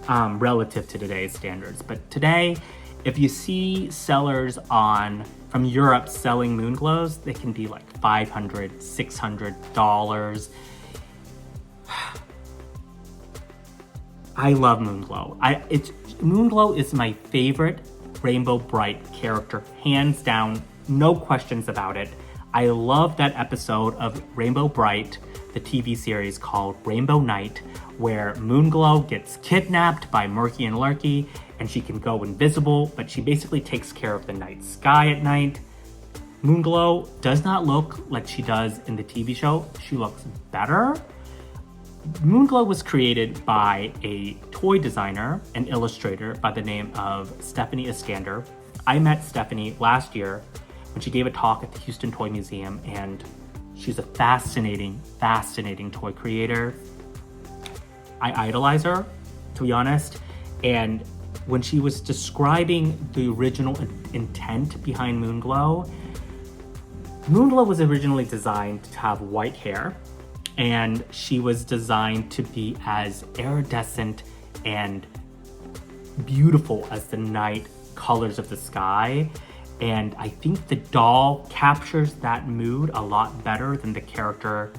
relative to today's standards. But today, if you see sellers from Europe selling Moonglows, they can be like $500, $600. I love Moonglow. Moonglow is my favorite Rainbow Brite character, hands down, no questions about it. I love that episode of Rainbow Brite, the TV series called Rainbow Night, where Moonglow gets kidnapped by Murky and Lurky, and she can go invisible, but she basically takes care of the night sky at night. Moonglow does not look like she does in the TV show. She looks better. Moonglow was created by a toy designer and illustrator by the name of Stephanie Iskander. I met Stephanie last year when she gave a talk at the Houston Toy Museum, and she's a fascinating, fascinating toy creator. I idolize her, to be honest, and when she was describing the original intent behind Moonglow, Moonglow was originally designed to have white hair, and she was designed to be as iridescent and beautiful as the night colors of the sky. And I think the doll captures that mood a lot better than the character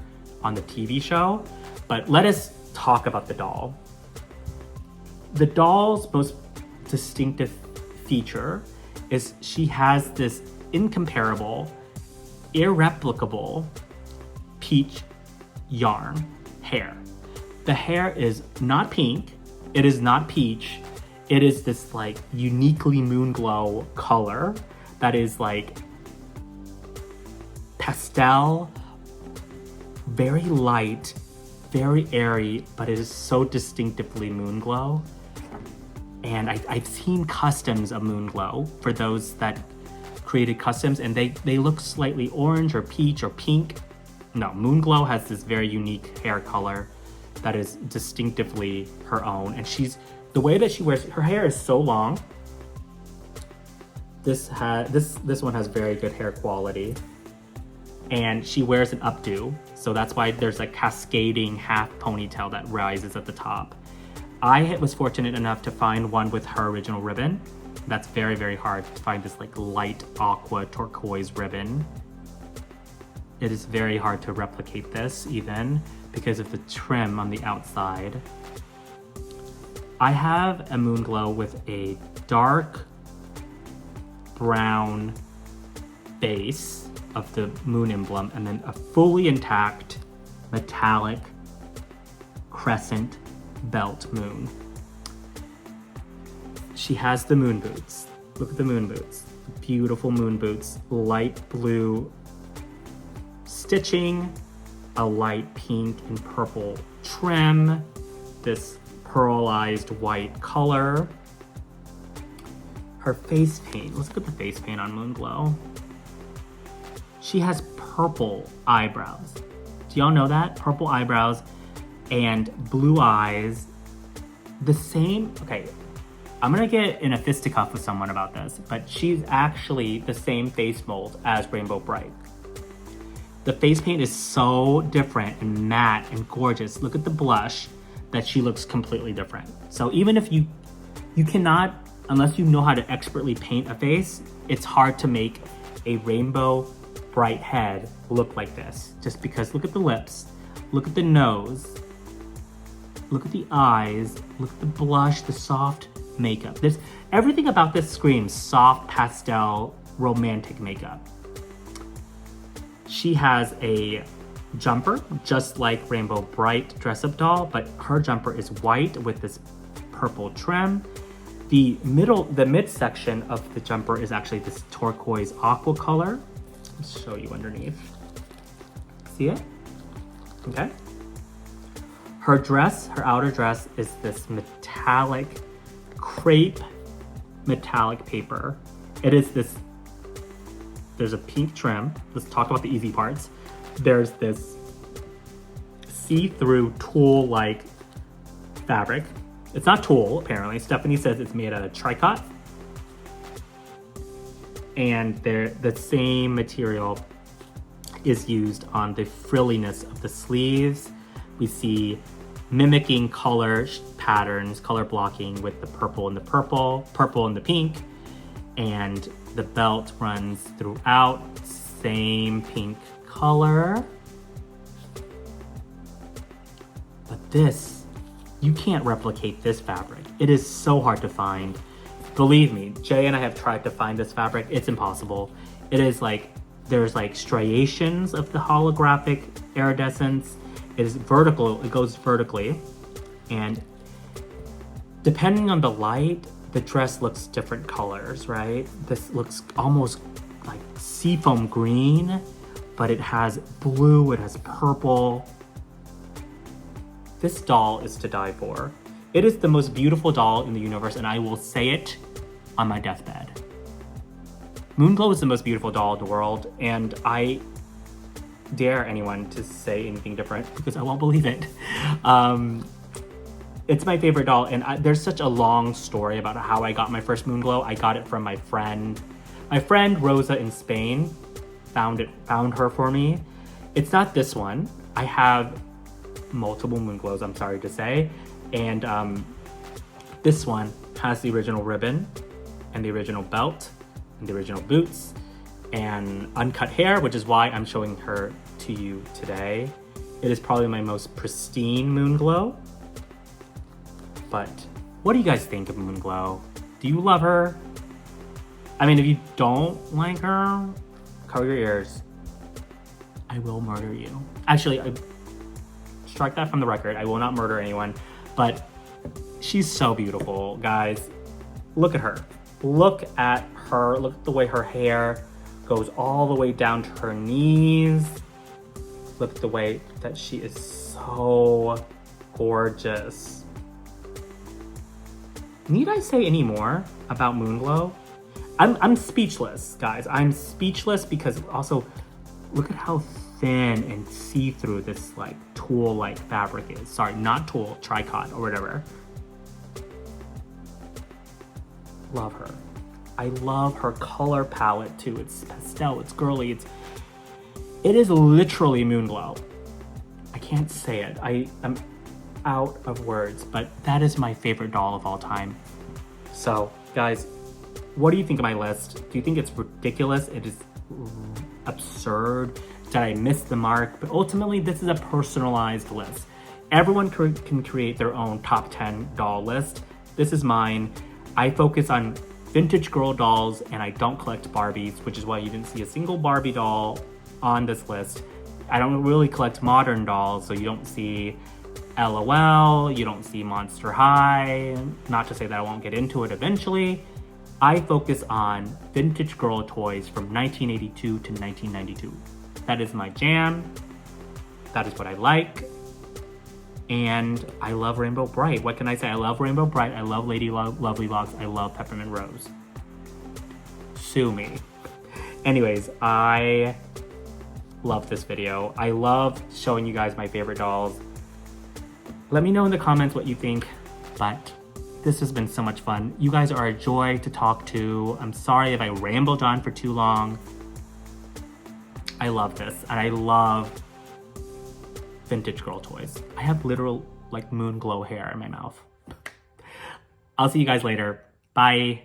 on the TV show. But let us talk about the doll. The doll's most distinctive feature is she has this incomparable, irreplicable peach yarn hair. The hair is not pink, it is not peach, it is this like uniquely Moonglow color that is like pastel, very light, very airy, but it is so distinctively Moonglow. And I've seen customs of Moonglow for those that created customs, and they look slightly orange or peach or pink. No, Moonglow has this very unique hair color that is distinctively her own. And the way that she wears, her hair is so long. This one has very good hair quality. And she wears an updo, so that's why there's a cascading half ponytail that rises at the top. I was fortunate enough to find one with her original ribbon. That's very, very hard to find, this like light aqua turquoise ribbon. It is very hard to replicate this even because of the trim on the outside. I have a Moonglow with a dark brown base of the moon emblem, and then a fully intact metallic crescent belt moon. She has the moon boots. Look at the moon boots. Beautiful moon boots. Light blue stitching, a light pink and purple trim, this pearlized white color. Her face paint, let's look at the face paint on Moonglow. She has purple eyebrows. Do y'all know that? Purple eyebrows and blue eyes. The same, okay, I'm gonna get in a fisticuff with someone about this, but she's actually the same face mold as Rainbow Brite. The face paint is so different and matte and gorgeous. Look at the blush, that she looks completely different. So even if you cannot, unless you know how to expertly paint a face, it's hard to make a Rainbow Brite head look like this. Just because look at the lips, look at the nose, look at the eyes, look at the blush, the soft makeup. Everything about this screams soft pastel romantic makeup. She has a jumper, just like Rainbow Brite dress-up doll, but her jumper is white with this purple trim. The midsection of the jumper is actually this turquoise aqua color. Let's show you underneath. See it? Okay. Her dress, her outer dress, is this metallic crepe metallic paper. It is this, there's a pink trim. Let's talk about the easy parts. There's this see-through tulle-like fabric. It's not tulle, apparently. Stephanie says it's made out of tricot. And the same material is used on the frilliness of the sleeves. We see mimicking color patterns, color blocking with the purple and the purple and the pink. And the belt runs throughout, same pink color. But this, you can't replicate this fabric. It is so hard to find. Believe me, Jay and I have tried to find this fabric. It's impossible. It is like, there's like striations of the holographic iridescence. It is vertical, it goes vertically. And depending on the light, the dress looks different colors, right? This looks almost like seafoam green, but it has blue, it has purple. This doll is to die for. It is the most beautiful doll in the universe, and I will say it on my deathbed. Moonglow is the most beautiful doll in the world, and I dare anyone to say anything different because I won't believe it. It's my favorite doll, and there's such a long story about how I got my first Moonglow. I got it from my friend. My friend Rosa in Spain found her for me. It's not this one. I have multiple Moonglows, I'm sorry to say. And this one has the original ribbon and the original belt and the original boots and uncut hair, which is why I'm showing her to you today. It is probably my most pristine Moonglow. But what do you guys think of Moonglow? Do you love her? I mean, if you don't like her, cover your ears. I will murder you. Actually, I strike that from the record. I will not murder anyone, but she's so beautiful, guys. Look at her. Look at her. Look at the way her hair goes all the way down to her knees. Look at the way that she is so gorgeous. Need I say any more about Moonglow? I'm speechless, guys. I'm speechless because also look at how thin and see-through this like tulle-like fabric is. Sorry, not tulle, tricot or whatever. Love her. I love her color palette too. It's pastel, it's girly, it is literally Moonglow. I can't say it. I am out of words, but that is my favorite doll of all time. So, guys, what do you think of my list? Do you think it's ridiculous? It is absurd? Did I miss the mark? But ultimately, this is a personalized list. Everyone can create their own top 10 doll list. This is mine. I focus on vintage girl dolls, and I don't collect Barbies, which is why you didn't see a single Barbie doll on this list. I don't really collect modern dolls, so you don't see LOL, you don't see Monster High. Not to say that I won't get into it eventually. I focus on vintage girl toys from 1982 to 1992. That is my jam. That is what I like. And I love Rainbow Brite. What can I say? I love Rainbow Brite. I love Lady Lovely Locks. I love Peppermint Rose. Sue me. Anyways, I love this video. I love showing you guys my favorite dolls. Let me know in the comments what you think, but this has been so much fun. You guys are a joy to talk to. I'm sorry if I rambled on for too long. I love this, and I love vintage girl toys. I have literal like moon glow hair in my mouth. I'll see you guys later. Bye.